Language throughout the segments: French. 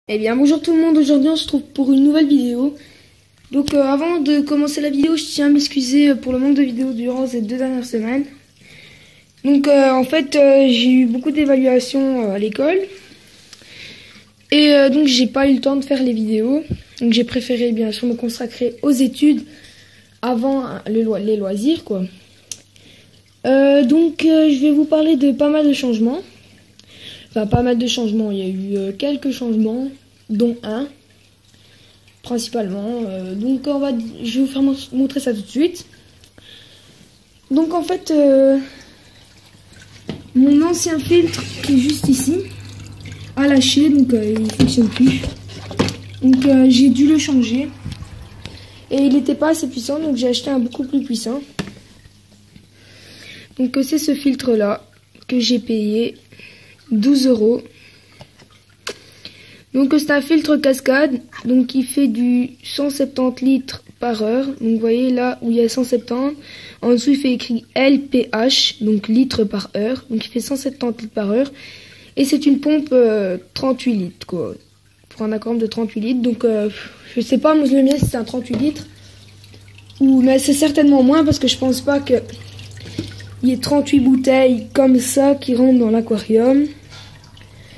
Eh bien bonjour tout le monde, aujourd'hui on se retrouve pour une nouvelle vidéo. Donc avant de commencer la vidéo, je tiens à m'excuser pour le manque de vidéos durant ces 2 dernières semaines. Donc en fait j'ai eu beaucoup d'évaluations à l'école. Et donc j'ai pas eu le temps de faire les vidéos. Donc j'ai préféré bien sûr me consacrer aux études avant les loisirs quoi. Je vais vous parler de pas mal de changements. Enfin, pas mal de changements, il y a eu quelques changements, dont un, principalement. Je vais vous faire montrer ça tout de suite. Donc en fait, mon ancien filtre qui est juste ici, a lâché, donc il ne fonctionne plus. Donc j'ai dû le changer. Et il n'était pas assez puissant, donc j'ai acheté un beaucoup plus puissant. Donc c'est ce filtre là que j'ai payé 12 €. Donc c'est un filtre cascade, donc il fait du 170 litres par heure. Donc vous voyez là où il y a 170, en dessous il fait écrit LPH, donc litres par heure. Donc il fait 170 litres par heure. Et c'est une pompe 38 litres quoi, pour un aquarium de 38 litres. Donc je sais pas, moi le mien c'est un 38 litres. Mais c'est certainement moins parce que je pense pas que il y ait 38 bouteilles comme ça qui rentrent dans l'aquarium.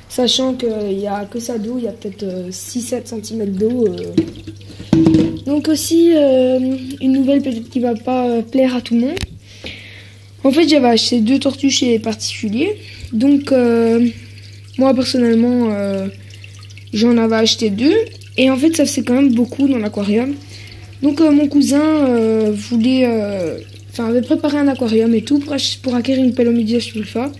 Sachant qu'il n'y a que ça d'eau, il y a peut-être 6-7 cm d'eau. Donc aussi, une nouvelle peut-être qui va pas plaire à tout le monde. En fait, j'avais acheté 2 tortues chez les particuliers. Donc, moi personnellement, j'en avais acheté 2. Et en fait, ça faisait quand même beaucoup dans l'aquarium. Donc, mon cousin avait préparé un aquarium et tout pour acquérir une Pelomédia subrufa.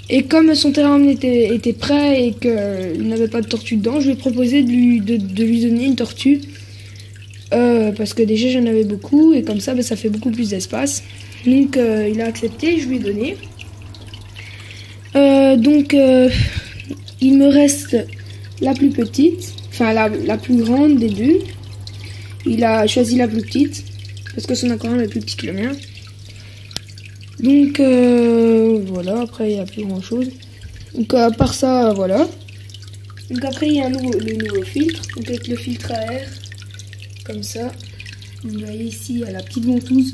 Et comme son terrain était prêt et qu'il n'avait pas de tortue dedans, je lui ai proposé de lui donner une tortue. Parce que déjà j'en avais beaucoup et comme ça ça fait beaucoup plus d'espace. Donc il a accepté, je lui ai donné. Il me reste la plus petite, enfin la plus grande des deux. Il a choisi la plus petite parce que son aquarium est plus petit que le mien. Donc voilà, après il n'y a plus grand chose. Donc à part ça, voilà. Donc après il y a le nouveau filtre, donc avec le filtre à air, comme ça. Vous voyez ici il y a la petite ventouse.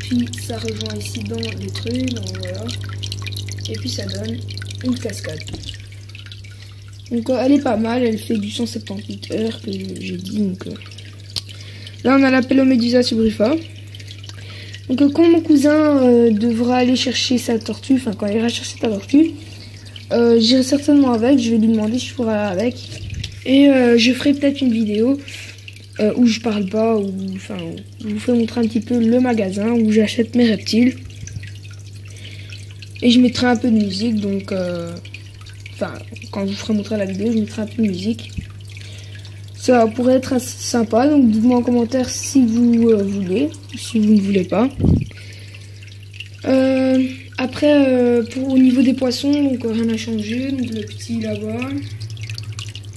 Puis ça rejoint ici dans les trucs, donc voilà. Et puis ça donne une cascade. Donc elle est pas mal, elle fait du 178 heures que j'ai dit. Donc là on a la Pelomédusa subrufa. Donc quand mon cousin devra aller chercher sa tortue, enfin quand il ira chercher sa tortue, j'irai certainement avec, je vais lui demander si je pourrais aller avec. Et je ferai peut-être une vidéo où je parle pas, où je vous ferai montrer un petit peu le magasin où j'achète mes reptiles. Et je mettrai un peu de musique, donc quand je vous ferai montrer la vidéo, je mettrai un peu de musique. Ça pourrait être assez sympa, donc dites-moi en commentaire si vous voulez, si vous ne voulez pas. Après, au niveau des poissons, donc rien n'a changé. Donc le petit là-bas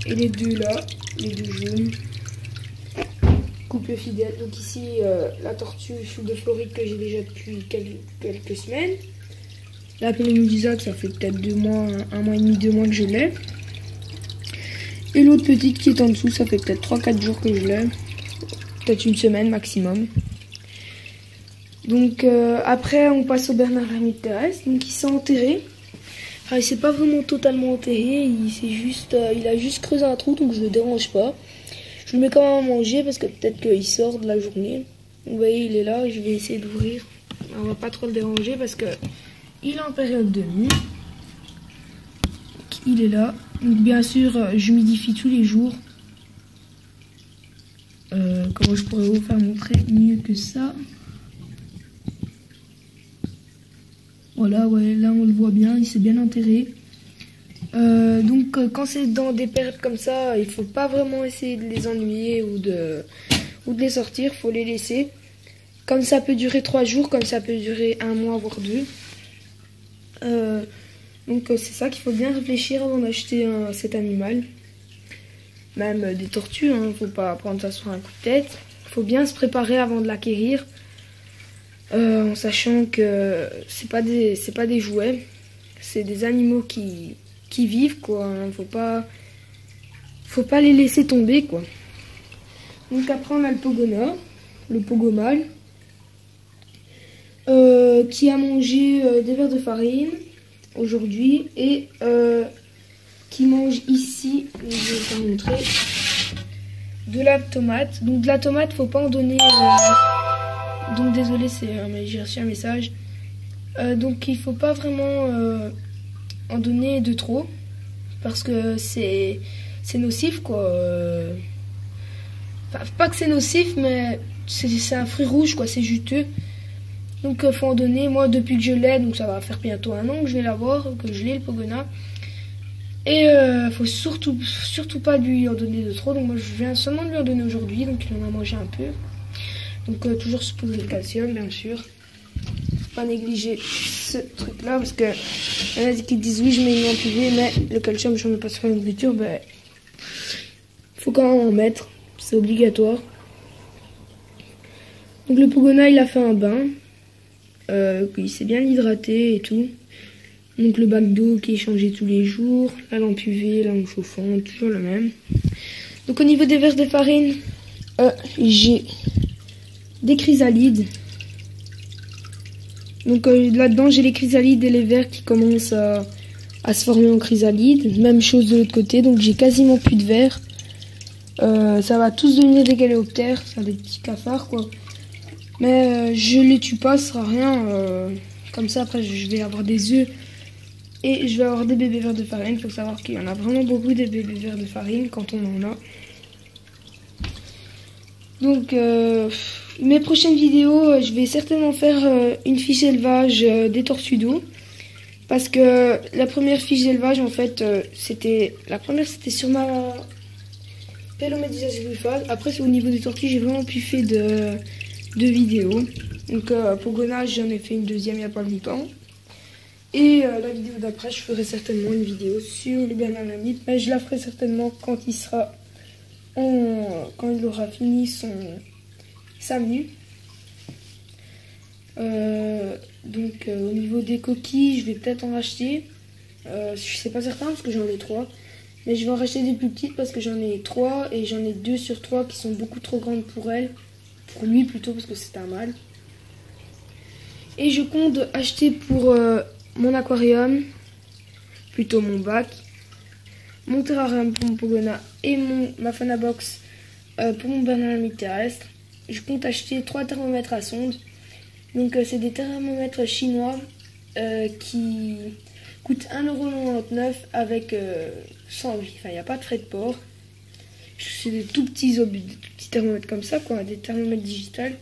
et les deux là, les deux jaunes. Couple fidèle. Donc ici, la tortue de Floride que j'ai déjà depuis quelques semaines. La Pelomédusa, ça fait peut-être 2 mois, 1 mois et demi, 2 mois que je l'ai. Et l'autre petite qui est en dessous, ça fait peut-être 3-4 jours que je l'ai. Peut-être une semaine maximum. Donc après, on passe au Bernard l'ermite terrestre. Donc il s'est enterré. Enfin, il s'est pas vraiment totalement enterré. Il a juste creusé un trou, donc je le dérange pas. Je le mets quand même à manger parce que peut-être qu'il sort de la journée. Vous voyez, il est là. Je vais essayer d'ouvrir. On va pas trop le déranger parce que il est en période de nuit. Il est là. Donc bien sûr, j'humidifie tous les jours. Comment je pourrais vous faire montrer mieux que ça? Voilà, ouais, là on le voit bien, il s'est bien enterré. Quand c'est dans des périodes comme ça, il faut pas vraiment essayer de les ennuyer ou de les sortir, faut les laisser. Comme ça peut durer 3 jours, comme ça peut durer 1 mois, voire 2. C'est ça qu'il faut bien réfléchir avant d'acheter cet animal. Même des tortues, hein, faut pas prendre ça sur un coup de tête. Faut bien se préparer avant de l'acquérir. En sachant que c'est pas des jouets. C'est des animaux qui vivent quoi. Hein. Faut pas faut pas les laisser tomber, quoi. Donc après on a le Pogona, le Pogomale, qui a mangé des verres de farine aujourd'hui et qui mange ici, je vais vous montrer, de la tomate. Donc de la tomate, faut pas en donner. Donc désolé, mais j'ai reçu un message. Donc il faut pas vraiment en donner de trop parce que c'est nocif, quoi. Enfin, pas que c'est nocif, mais c'est un fruit rouge, quoi. C'est juteux. Donc faut en donner. Moi depuis que je l'ai, donc ça va faire bientôt 1 an que je vais l'avoir, que je l'ai, le Pogona. Et faut surtout pas lui en donner de trop. Donc moi je viens seulement de lui en donner aujourd'hui, donc il en a mangé un peu. Donc toujours supposer le calcium, bien sûr. Faut pas négliger ce truc là parce que il y en a qui disent oui je mets une ampulée, mais le calcium je ne mets pas sur la nourriture, ben faut quand même en mettre, c'est obligatoire. Donc le Pogona il a fait un bain, il s'est bien hydraté et tout. Donc le bac d'eau qui est changé tous les jours, la lampe UV, la lampe chauffante, toujours le même. Donc au niveau des verres de farine, j'ai des chrysalides. Donc là-dedans j'ai les chrysalides et les verres qui commencent à se former en chrysalides. Même chose de l'autre côté, donc j'ai quasiment plus de verres. Ça va tous devenir des galéoptères, c'est des petits cafards quoi. Mais je les tue pas, ça sera rien. Comme ça après je vais avoir des œufs. Et je vais avoir des bébés vers de farine. Il faut savoir qu'il y en a vraiment beaucoup des bébés vers de farine quand on en a. Donc mes prochaines vidéos, je vais certainement faire une fiche d'élevage des tortues d'eau. Parce que la première fiche d'élevage en fait, c'était sur ma Pelomédusa subrufa. Après au niveau des tortues, j'ai vraiment plus fait de vidéos. Donc Pogona, j'en ai fait une deuxième il n'y a pas longtemps. Et la vidéo d'après, je ferai certainement une vidéo sur le Bernard Lamite, mais je la ferai certainement quand il aura fini sa venue. Donc au niveau des coquilles, je vais peut-être en racheter. Je sais pas certain parce que j'en ai 3. Mais je vais en racheter des plus petites parce que j'en ai 3 et j'en ai 2 sur 3 qui sont beaucoup trop grandes pour elle. Pour lui plutôt parce que c'est un mâle. Et je compte acheter pour mon aquarium, plutôt mon bac, mon terrarium pour mon Pogona et ma Fauna Box pour mon Bernard Lamite terrestre. Je compte acheter 3 thermomètres à sonde. Donc c'est des thermomètres chinois qui coûtent 1,99 € avec 100 vie. Enfin, il n'y a pas de frais de port. C'est des tout petits thermomètres comme ça, quoi, des thermomètres digitales.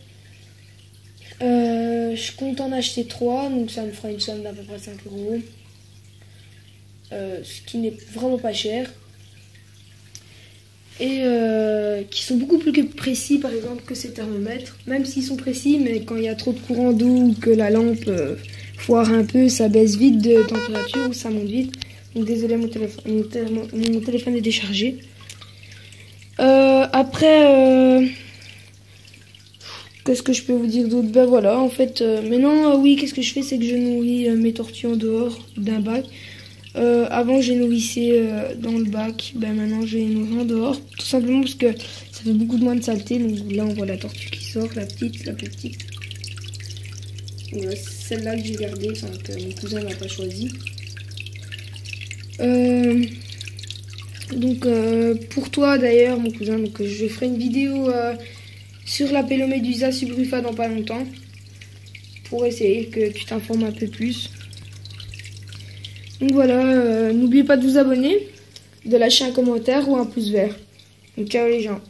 Je compte en acheter 3, donc ça me fera une somme d'à peu près 5 €. Ce qui n'est vraiment pas cher. Et qui sont beaucoup plus précis par exemple que ces thermomètres. Même s'ils sont précis, mais quand il y a trop de courant d'eau ou que la lampe foire un peu, ça baisse vite de température ou ça monte vite. Donc désolé, mon téléphone est déchargé. Après... qu'est-ce que je peux vous dire d'autre? Ben voilà, en fait, maintenant, oui, qu'est-ce que je fais? C'est que je nourris mes tortues en dehors d'un bac. Avant, je les nourrissais dans le bac. Ben maintenant, je les nourris en dehors. Tout simplement parce que ça fait beaucoup moins de saleté. Donc là, on voit la tortue qui sort, la plus petite. Celle-là que j'ai gardée, enfin, que mon cousin n'a pas choisi. Donc, pour toi, d'ailleurs, mon cousin, donc, je ferai une vidéo... sur la Pelomédusa subrufa dans pas longtemps pour essayer que tu t'informes un peu plus. Donc voilà, n'oubliez pas de vous abonner, de lâcher un commentaire ou un pouce vert. Donc ciao les gens.